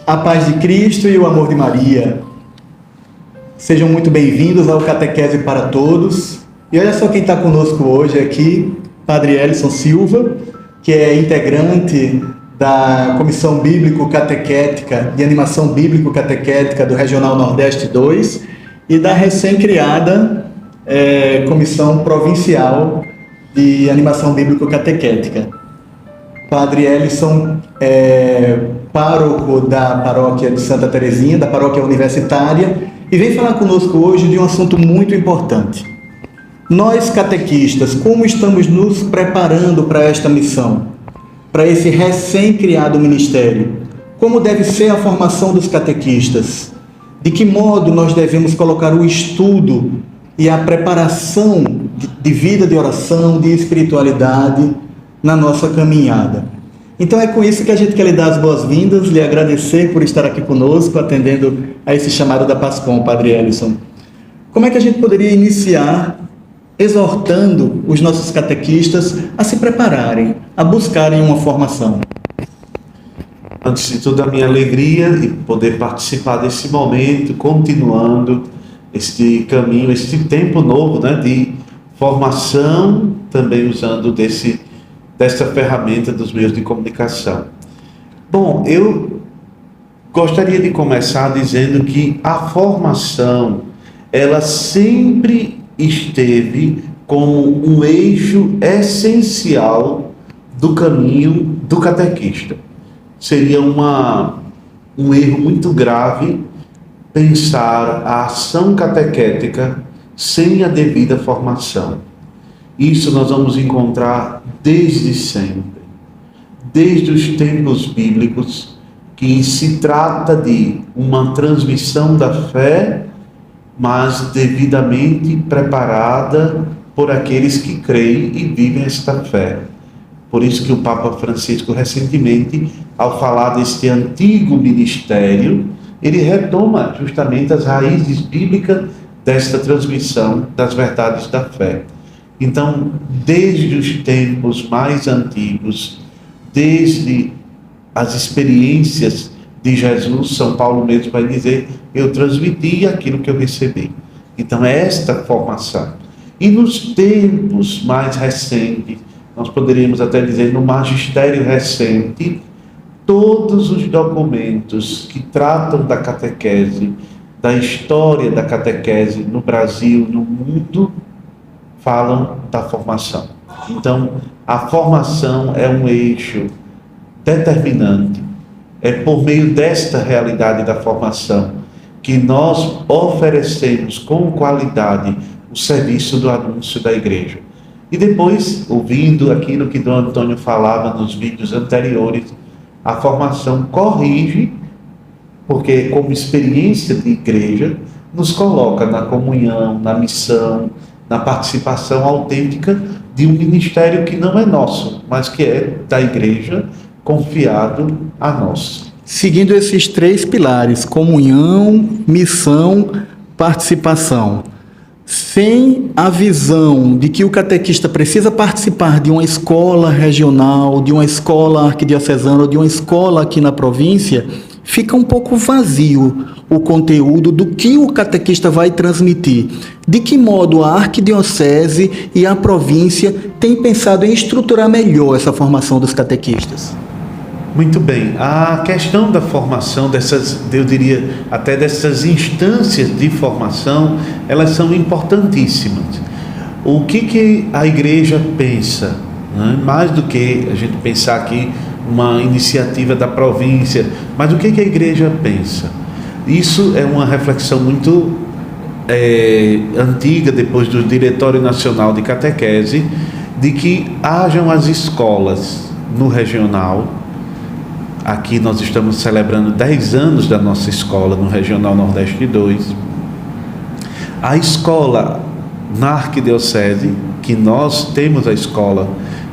A paz de Cristo e o amor de Maria. Sejam muito bem-vindos ao Catequese para Todos. E olha só quem está conosco hoje aqui, Padre Elison Silva, que é integrante da Comissão Bíblico-Catequética, de Animação Bíblico-Catequética do Regional Nordeste 2 e da recém-criada Comissão Provincial de Animação Bíblico-Catequética. Padre Elison é pároco da paróquia de Santa Terezinha, da paróquia universitária, e vem falar conosco hoje de um assunto muito importante. Nós, catequistas, como estamos nos preparando para esta missão, para esse recém-criado ministério? Como deve ser a formação dos catequistas? De que modo nós devemos colocar o estudo e a preparação de vida de oração, de espiritualidade na nossa caminhada? Então é com isso que a gente quer lhe dar as boas-vindas, lhe agradecer por estar aqui conosco, atendendo a esse chamado da PASCOM, Padre Elison. Como é que a gente poderia iniciar exortando os nossos catequistas a se prepararem, a buscarem uma formação? Antes de tudo, a minha alegria de poder participar desse momento, continuando este caminho, este tempo novo, de formação, também usando dessa ferramenta dos meios de comunicação. Bom, eu gostaria de começar dizendo que a formação, ela sempre esteve como um eixo essencial do caminho do catequista. Seria um erro muito grave pensar a ação catequética sem a devida formação. Isso nós vamos encontrar desde sempre, desde os tempos bíblicos, que se trata de uma transmissão da fé, mas devidamente preparada por aqueles que creem e vivem esta fé. Por isso que o Papa Francisco, recentemente, ao falar deste antigo ministério, ele retoma justamente as raízes bíblicas desta transmissão das verdades da fé. Então, desde os tempos mais antigos, desde as experiências de Jesus, São Paulo mesmo vai dizer: eu transmiti aquilo que eu recebi. Então, é esta formação. E nos tempos mais recentes, nós poderíamos até dizer no magistério recente, todos os documentos que tratam da catequese, da história da catequese no Brasil, no mundo, falam da formação. Então, a formação é um eixo determinante. É por meio desta realidade da formação que nós oferecemos com qualidade o serviço do anúncio da igreja. E depois, ouvindo aquilo que Dom Antônio falava nos vídeos anteriores, a formação corrige, porque como experiência de igreja, nos coloca na comunhão, na missão, na participação autêntica de um ministério que não é nosso, mas que é da igreja, confiado a nós. Seguindo esses três pilares: comunhão, missão, participação. Sem a visão de que o catequista precisa participar de uma escola regional, de uma escola arquidiocesana ou de uma escola aqui na província, fica um pouco vazio o conteúdo do que o catequista vai transmitir. De que modo a arquidiocese e a província têm pensado em estruturar melhor essa formação dos catequistas? Muito bem. A questão da formação, eu diria, até dessas instâncias de formação, elas são importantíssimas. O que a igreja pensa, mais do que a gente pensar aqui uma iniciativa da província, mas o que a igreja pensa? Isso é uma reflexão muito antiga, depois do Diretório Nacional de Catequese, de que hajam as escolas no regional. Aqui nós estamos celebrando 10 anos da nossa escola no Regional Nordeste 2. A escola na arquidiocese, que nós temos a escola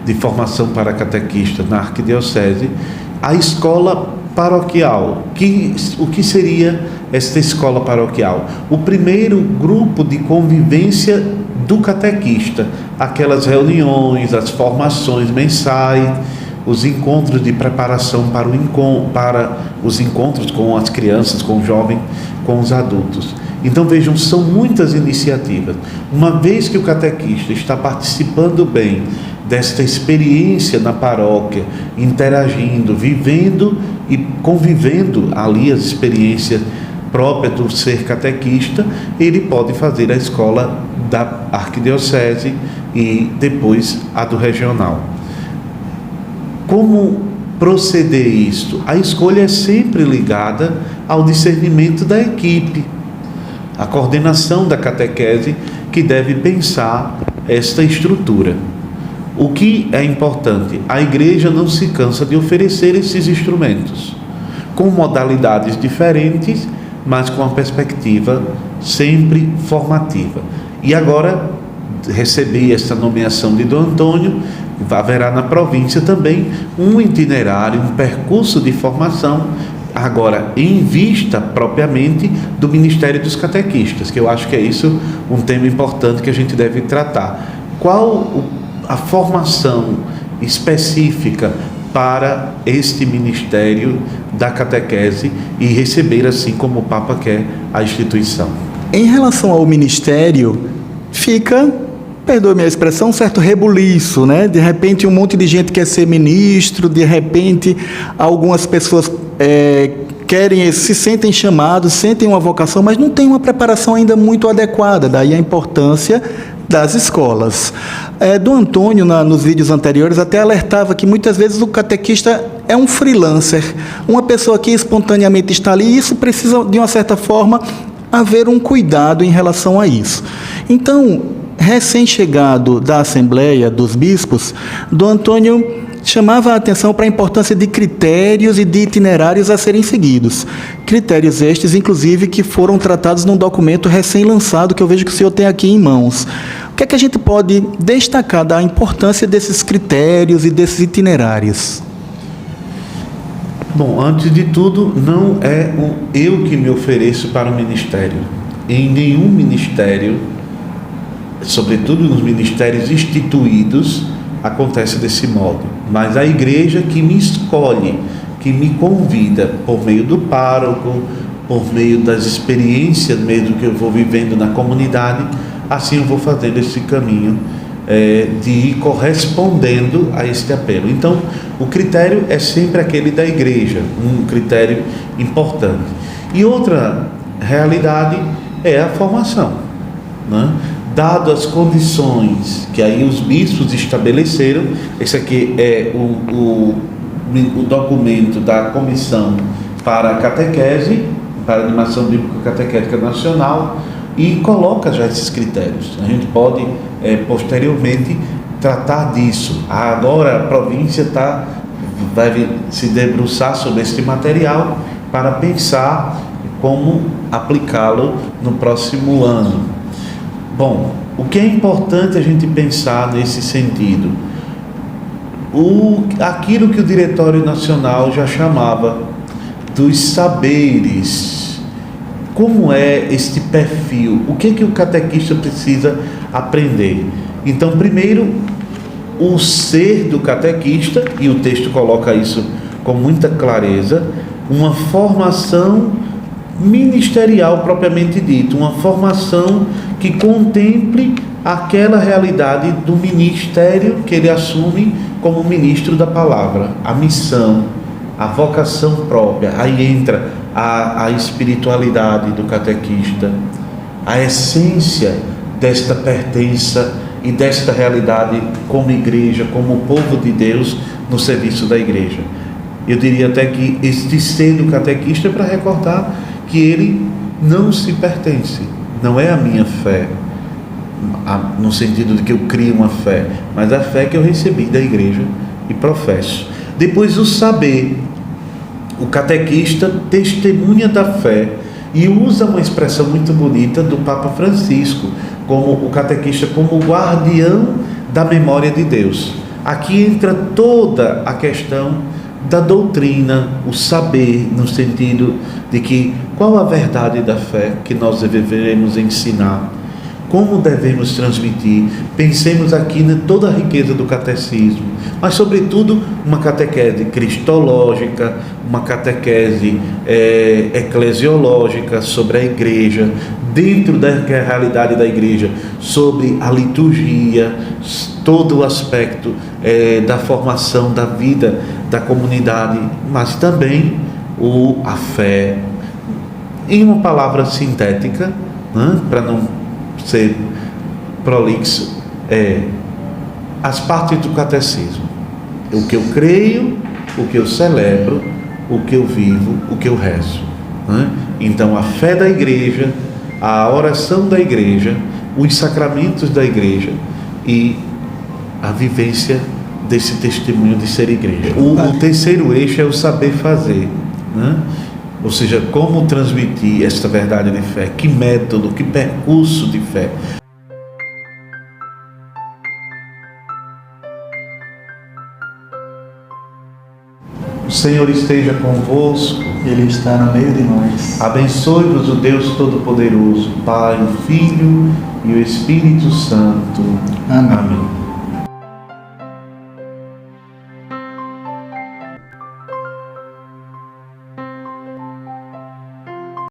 de formação para catequistas na arquidiocese, a escola paroquial. O que seria esta escola paroquial? O primeiro grupo de convivência do catequista, aquelas reuniões, as formações mensais, os encontros de preparação para os encontros com as crianças, com os jovens, com os adultos. Então vejam, são muitas iniciativas. Uma vez que o catequista está participando bem desta experiência na paróquia, interagindo, vivendo e convivendo ali as experiências próprias do ser catequista, ele pode fazer a escola da arquidiocese e depois a do regional. Como proceder isto? A escolha é sempre ligada ao discernimento da equipe, a coordenação da catequese que deve pensar esta estrutura. O que é importante? A igreja não se cansa de oferecer esses instrumentos, com modalidades diferentes, mas com a perspectiva sempre formativa. E agora, recebi esta nomeação de Dom Antônio, haverá na província também um itinerário, um percurso de formação, agora em vista propriamente do Ministério dos Catequistas, que eu acho que é isso um tema importante que a gente deve tratar. Qual a formação específica para este ministério da catequese e receber, assim como o Papa quer, a instituição? Em relação ao ministério, fica, perdoe-me a expressão, um certo rebuliço, né? De repente um monte de gente quer ser ministro, de repente algumas pessoas se sentem chamados, sentem uma vocação, mas não tem uma preparação ainda muito adequada, daí a importância das escolas. Dom Antônio, nos vídeos anteriores, até alertava que muitas vezes o catequista é um freelancer, uma pessoa que espontaneamente está ali, e isso precisa, de uma certa forma, haver um cuidado em relação a isso. Então, recém-chegado da Assembleia dos Bispos, Dom Antônio chamava a atenção para a importância de critérios e de itinerários a serem seguidos. Critérios estes, inclusive, que foram tratados num documento recém-lançado, que eu vejo que o senhor tem aqui em mãos. O que é que a gente pode destacar da importância desses critérios e desses itinerários? Bom, antes de tudo, não é eu que me ofereço para o ministério. Em nenhum ministério, sobretudo nos ministérios instituídos, acontece desse modo. Mas a igreja que me escolhe, que me convida, por meio do pároco, por meio das experiências mesmo que eu vou vivendo na comunidade, assim eu vou fazendo esse caminho de ir correspondendo a este apelo. Então, o critério é sempre aquele da igreja, um critério importante. E outra realidade é a formação, né? Dado as condições que aí os bispos estabeleceram, esse aqui é o documento da Comissão para a Catequese, para a Animação Bíblica Catequética Nacional, e coloca já esses critérios. A gente pode, posteriormente, tratar disso. Agora a província vai se debruçar sobre este material para pensar como aplicá-lo no próximo ano. Bom, o que é importante a gente pensar nesse sentido? Aquilo que o Diretório Nacional já chamava dos saberes. Como é este perfil? O que o catequista precisa aprender? Então, primeiro, o ser do catequista, e o texto coloca isso com muita clareza, uma formação ministerial propriamente dito, uma formação que contemple aquela realidade do ministério que ele assume como ministro da palavra, a missão, a vocação própria. Aí entra a espiritualidade do catequista, a essência desta pertença e desta realidade como igreja, como povo de Deus no serviço da igreja. Eu diria até que este ser do catequista é para recordar que ele não se pertence, não é a minha fé, no sentido de que eu crio uma fé, mas a fé que eu recebi da igreja e professo. Depois o saber, o catequista testemunha da fé e usa uma expressão muito bonita do Papa Francisco, como o catequista como guardião da memória de Deus. Aqui entra toda a questão da doutrina, o saber, no sentido de que qual a verdade da fé que nós deveremos ensinar, como devemos transmitir. Pensemos aqui em toda a riqueza do catecismo, mas sobretudo uma catequese cristológica, uma catequese eclesiológica sobre a igreja, dentro da realidade da igreja, sobre a liturgia, todo o aspecto da formação da vida da comunidade, mas também a fé. Em uma palavra sintética, né, para não ser prolixo, as partes do catecismo: o que eu creio, o que eu celebro, o que eu vivo, o que eu rezo, né? Então, a fé da igreja, a oração da igreja, os sacramentos da igreja e a vivência desse testemunho de ser igreja. O terceiro eixo é o saber fazer, né? Ou seja, como transmitir esta verdade de fé, que método, que percurso de fé. O Senhor esteja convosco. Ele está no meio de nós. Abençoe-vos o Deus Todo-Poderoso, Pai, o Filho e o Espírito Santo. Amém. Amém.